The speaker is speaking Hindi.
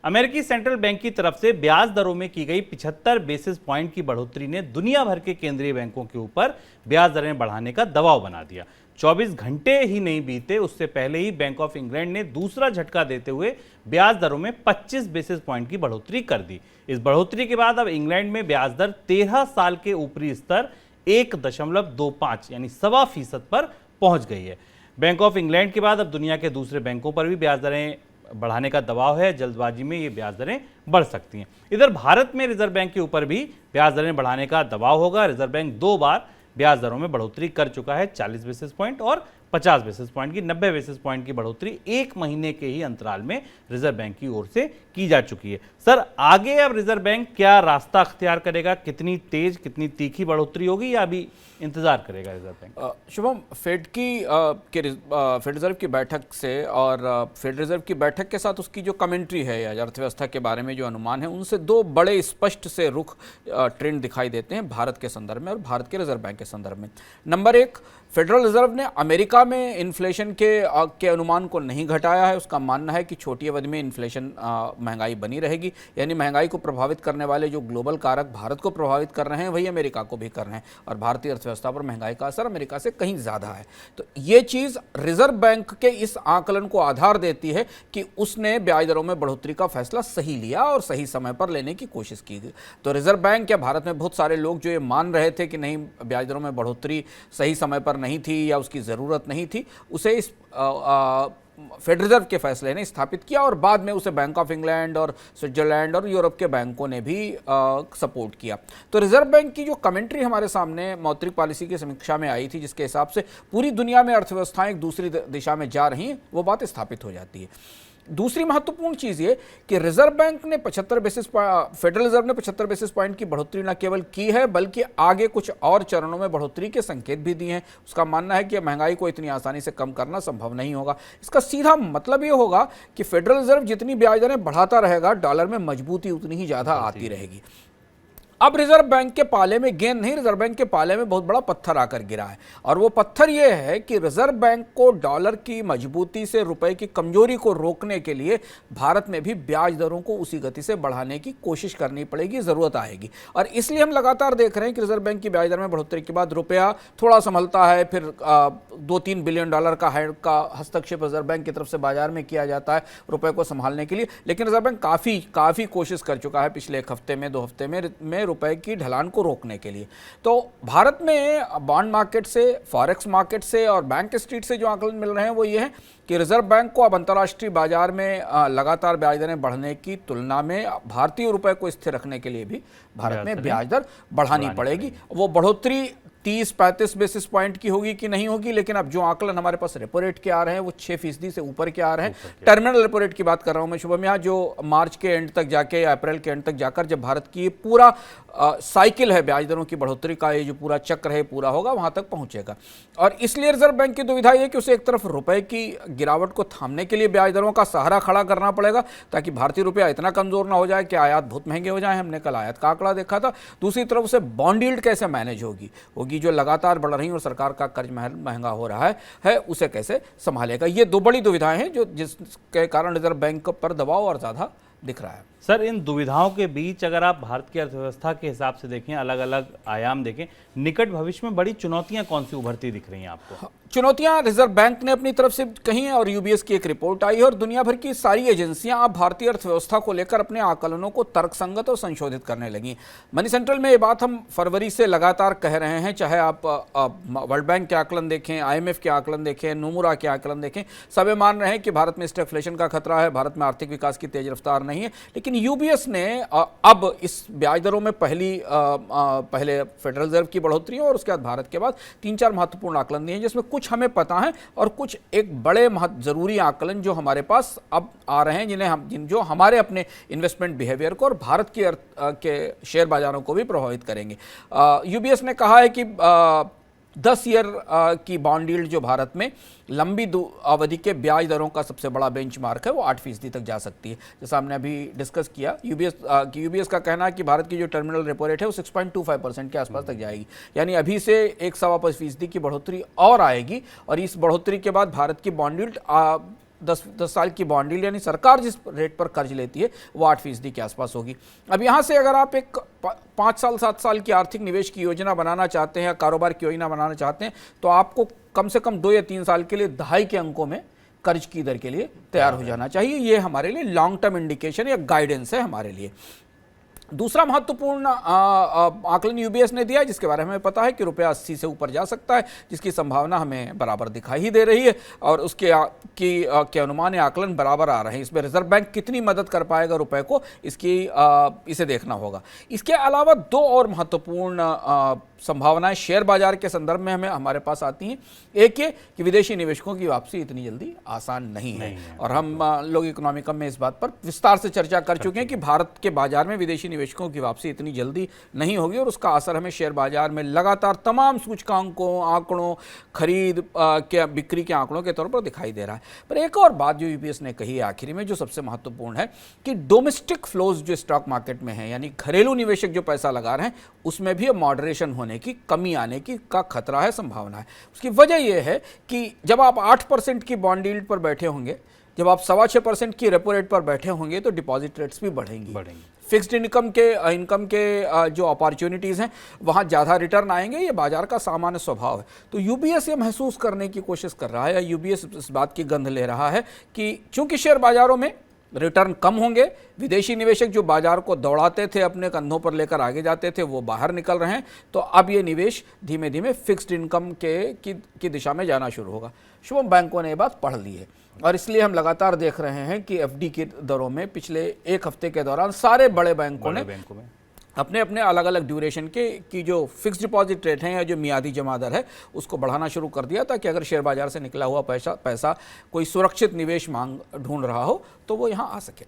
अमेरिकी सेंट्रल बैंक की तरफ से ब्याज दरों में की गई 75 बेसिस पॉइंट की बढ़ोतरी ने दुनिया भर के केंद्रीय बैंकों के ऊपर ब्याज दरें बढ़ाने का दबाव बना दिया। 24 घंटे ही नहीं बीते उससे पहले ही बैंक ऑफ इंग्लैंड ने दूसरा झटका देते हुए ब्याज दरों में 25 बेसिस पॉइंट की बढ़ोतरी कर दी। इस बढ़ोतरी के बाद अब इंग्लैंड में ब्याज दर 13 साल के ऊपरी स्तर 1.25 यानी 1.25% पर पहुंच गई है। बैंक ऑफ इंग्लैंड के बाद अब दुनिया के दूसरे बैंकों पर भी ब्याज दरें बढ़ाने का दबाव है। जल्दबाजी में ये ब्याज दरें बढ़ सकती हैं। इधर भारत में रिजर्व बैंक के ऊपर भी ब्याज दरें बढ़ाने का दबाव होगा। रिजर्व बैंक 2 बार ब्याज दरों में बढ़ोतरी कर चुका है, 40 बेसिस पॉइंट और 50 बेसिस पॉइंट की। 90 बेसिस पॉइंट की बढ़ोतरी 1 महीने के ही अंतराल में रिजर्व बैंक की ओर से की जा चुकी है। सर, आगे अब रिजर्व बैंक क्या रास्ता अख्तियार करेगा? कितनी तेज, कितनी तीखी बढ़ोतरी होगी या अभी इंतजार करेगा reserve bank? Shubham, Fed reserve की बैठक से और फेड रिजर्व की बैठक के साथ उसकी जो कमेंट्री है या अर्थव्यवस्था के बारे में जो अनुमान है, उनसे 2 बड़े स्पष्ट से रुख ट्रेंड दिखाई देते हैं भारत के संदर्भ में और भारत के रिजर्व बैंक के संदर्भ में। नंबर 1, फेडरल रिजर्व ने अमेरिका में इन्फ्लेशन के अनुमान को नहीं घटाया है। उसका मानना है कि छोटी अवधि में इन्फ्लेशन महंगाई बनी रहेगी, यानी महंगाई को प्रभावित करने वाले जो ग्लोबल कारक भारत को प्रभावित कर रहे हैं वही अमेरिका को भी कर रहे हैं और भारतीय अर्थव्यवस्था पर महंगाई का असर अमेरिका से कहीं ज़्यादा है। तो ये चीज़ रिजर्व बैंक के इस आकलन को आधार देती है कि उसने ब्याज दरों में बढ़ोतरी का फैसला सही लिया और सही समय पर लेने की कोशिश की गई। तो रिजर्व बैंक या भारत में बहुत सारे लोग जो ये मान रहे थे कि नहीं, ब्याज दरों में बढ़ोतरी सही समय पर नहीं थी या उसकी ज़रूरत नहीं थी, उसे इस फेड रिजर्व के फैसले ने स्थापित किया और बाद में उसे बैंक ऑफ इंग्लैंड और स्विट्जरलैंड और यूरोप के बैंकों ने भी सपोर्ट किया। तो रिजर्व बैंक की जो कमेंट्री हमारे सामने मौद्रिक पॉलिसी की समीक्षा में आई थी, जिसके हिसाब से पूरी दुनिया में अर्थव्यवस्थाएं एक दूसरी दिशा में जा रही हैं, वो बात स्थापित हो जाती है। दूसरी महत्वपूर्ण चीज़ ये कि रिजर्व बैंक ने फेडरल रिजर्व ने 75 बेसिस पॉइंट की बढ़ोतरी न केवल की है बल्कि आगे कुछ और चरणों में बढ़ोतरी के संकेत भी दिए हैं। उसका मानना है कि महंगाई को इतनी आसानी से कम करना संभव नहीं होगा। इसका सीधा मतलब ये होगा कि फेडरल रिजर्व जितनी ब्याज दरें बढ़ाता रहेगा, डॉलर में मजबूती उतनी ही ज़्यादा आती रहेगी। अब रिजर्व बैंक के पाले में गेंद नहीं, रिजर्व बैंक के पाले में बहुत बड़ा पत्थर आकर गिरा है और वो पत्थर ये है कि रिजर्व बैंक को डॉलर की मजबूती से रुपए की कमजोरी को रोकने के लिए भारत में भी ब्याज दरों को उसी गति से बढ़ाने की कोशिश करनी पड़ेगी, ज़रूरत आएगी। और इसलिए हम लगातार देख रहे हैं कि रिजर्व बैंक की ब्याज दर में बढ़ोतरी के बाद रुपया थोड़ा संभलता है, फिर 2-3 बिलियन डॉलर का हस्तक्षेप रिजर्व बैंक की तरफ से बाजार में किया जाता है रुपए को संभालने के लिए। लेकिन रिजर्व बैंक काफ़ी कोशिश कर चुका है पिछले 1 हफ्ते में 2 हफ्ते में रुपए की ढलान को रोकने के लिए। तो भारत में बॉन्ड मार्केट से, फॉरेक्स मार्केट से और बैंक स्ट्रीट से जो आंकलन मिल रहे हैं वो ये है कि रिजर्व बैंक को अब अंतर्राष्ट्रीय बाजार में लगातार ब्याज दरें बढ़ने की तुलना में भारतीय रुपए को स्थिर रखने के लिए भी भारत में ब्याज दर बढ़ानी पड़ेगी। वो बढ़ोतरी 30-35 बेसिस पॉइंट की होगी कि नहीं होगी, लेकिन अब जो आकलन हमारे पास रेपो रेट के आ रहे हैं वो 6% से ऊपर के आ रहे हैं। टर्मिनल रेपो रेट की बात कर रहा हूं मैं शुभम, यहाँ जो मार्च के एंड तक जाके या अप्रैल के एंड तक जाकर जब भारत की पूरा साइकिल है ब्याज दरों की बढ़ोतरी का, ये जो पूरा चक्र है पूरा होगा, वहां तक पहुंचेगा। और इसलिए रिजर्व बैंक की दुविधा यह कि उसे एक तरफ रुपए की गिरावट को थामने के लिए ब्याज दरों का सहारा खड़ा करना पड़ेगा ताकि भारतीय रुपया इतना कमजोर ना हो जाए कि आयात बहुत महंगे हो जाए। हमने कल आयात का आंकड़ा देखा था। दूसरी तरफ उसे बॉन्ड यील्ड कैसे मैनेज होगी जो लगातार बढ़ रही है और सरकार का कर्ज महंगा हो रहा है उसे कैसे संभालेगा। ये 2 बड़ी दुविधाएं हैं जो जिसके कारण रिजर्व बैंक पर दबाव और ज्यादा दिख रहा है। सर, इन दुविधाओं के बीच अगर आप भारत की अर्थव्यवस्था के हिसाब से देखें, अलग अलग आयाम देखें, निकट भविष्य में बड़ी चुनौतियां कौन सी उभरती दिख रही हैं आपको? चुनौतियां रिजर्व बैंक ने अपनी तरफ से कही है और यूबीएस की एक रिपोर्ट आई है और दुनिया भर की सारी एजेंसियां अब भारतीय अर्थव्यवस्था को लेकर अपने आकलनों को तर्कसंगत और संशोधित करने लगी। मनी सेंट्रल में ये बात हम फरवरी से लगातार कह रहे हैं, चाहे आप वर्ल्ड बैंक के आकलन देखें, IMF के आकलन देखें, नोमुरा के आकलन देखें, सब मान रहे हैं कि भारत में स्टैगफ्लेशन का खतरा है, भारत में आर्थिक विकास की तेज रफ्तार नहीं है। लेकिन यूबीएस ने अब इस ब्याज दरों में पहले फेडरल रिजर्व की बढ़ोतरी और उसके बाद भारत के बाद 3-4 महत्वपूर्ण आकलन दिए हैं, जिसमें कुछ हमें पता है और कुछ एक बड़े जरूरी आकलन जो हमारे पास अब आ रहे हैं, जो हमारे अपने इन्वेस्टमेंट बिहेवियर को और भारत के शेयर बाजारों को भी प्रभावित करेंगे। यूबीएस ने कहा है कि 10 ईयर की बॉन्ड यील्ड जो भारत में लंबी अवधि के ब्याज दरों का सबसे बड़ा बेंचमार्क है वो 8% तक जा सकती है। जैसा हमने अभी डिस्कस किया, यूबीएस का कहना है कि भारत की जो टर्मिनल रेपो रेट है वो 6.25% के आसपास तक जाएगी, यानी अभी से 1.25% की बढ़ोतरी और आएगी और इस बढ़ोतरी के बाद भारत की बॉन्ड यील्ड 10 साल की बॉन्ड यील्ड यानी सरकार जिस रेट पर कर्ज लेती है वो 8% के आसपास होगी। अब यहाँ से अगर आप एक 5 साल 7 साल की आर्थिक निवेश की योजना बनाना चाहते हैं या कारोबार की योजना बनाना चाहते हैं तो आपको कम से कम 2 या 3 साल के लिए 2.5 के अंकों में कर्ज की दर के लिए तैयार हो जाना चाहिए। ये हमारे लिए लॉन्ग टर्म इंडिकेशन या गाइडेंस है हमारे लिए। दूसरा महत्वपूर्ण आकलन यूबीएस ने दिया है जिसके बारे में हमें पता है कि रुपया 80 से ऊपर जा सकता है, जिसकी संभावना हमें बराबर दिखाई ही दे रही है और उसके के अनुमान या आकलन बराबर आ रहे हैं। इसमें रिजर्व बैंक कितनी मदद कर पाएगा रुपए को, इसे देखना होगा। इसके अलावा 2 और महत्वपूर्ण संभावनाएं शेयर बाजार के संदर्भ में हमारे पास आती हैं। एक ये कि विदेशी निवेशकों की वापसी इतनी जल्दी आसान नहीं है और हम लोग इकोनॉमिकम में इस बात पर विस्तार से चर्चा कर चुके हैं कि भारत के बाजार में विदेशी निवेशकों की वापसी इतनी जल्दी नहीं होगी और उसका असर हमें शेयर बाजार में लगातार तमाम सूचकांकों, आंकड़ों, खरीद के बिक्री के आंकड़ों के तौर पर दिखाई दे रहा है। पर एक और बात जो यूबीएस ने कही है आखिरी में जो सबसे महत्वपूर्ण है कि डोमेस्टिक फ्लोज जो स्टॉक मार्केट में है यानी घरेलू निवेशक जो पैसा लगा रहे हैं उसमें भी मॉडरेशन होने की, कमी आने की का खतरा है, संभावना है। उसकी वजह यह है कि जब आप 8% की बॉन्ड यील्ड पर बैठे होंगे, जब आप 6.25% की रेपो रेट पर बैठे होंगे तो डिपॉजिट रेट्स भी बढ़ेंगी। फिक्स्ड इनकम के जो अपॉर्चुनिटीज़ हैं वहाँ ज़्यादा रिटर्न आएंगे, ये बाजार का सामान्य स्वभाव है। तो यूबीएस ये महसूस करने की कोशिश कर रहा है या यूबीएस इस बात की गंध ले रहा है कि चूंकि शेयर बाजारों में रिटर्न कम होंगे, विदेशी निवेशक जो बाजार को दौड़ाते थे, अपने कंधों पर लेकर आगे जाते थे, वो बाहर निकल रहे हैं, तो अब ये निवेश धीमे धीमे फिक्स्ड इनकम की दिशा में जाना शुरू होगा। शुभम, बैंकों ने ये बात पढ़ ली है और इसलिए हम लगातार देख रहे हैं कि एफडी की दरों में पिछले 1 हफ्ते के दौरान सारे बड़े बैंकों ने अपने अपने अलग अलग ड्यूरेशन की जो फिक्स्ड डिपॉजिट रेट हैं या जो मियादी जमा दर है उसको बढ़ाना शुरू कर दिया ताकि अगर शेयर बाजार से निकला हुआ पैसा कोई सुरक्षित निवेश मांग ढूंढ रहा हो तो वो यहाँ आ सके।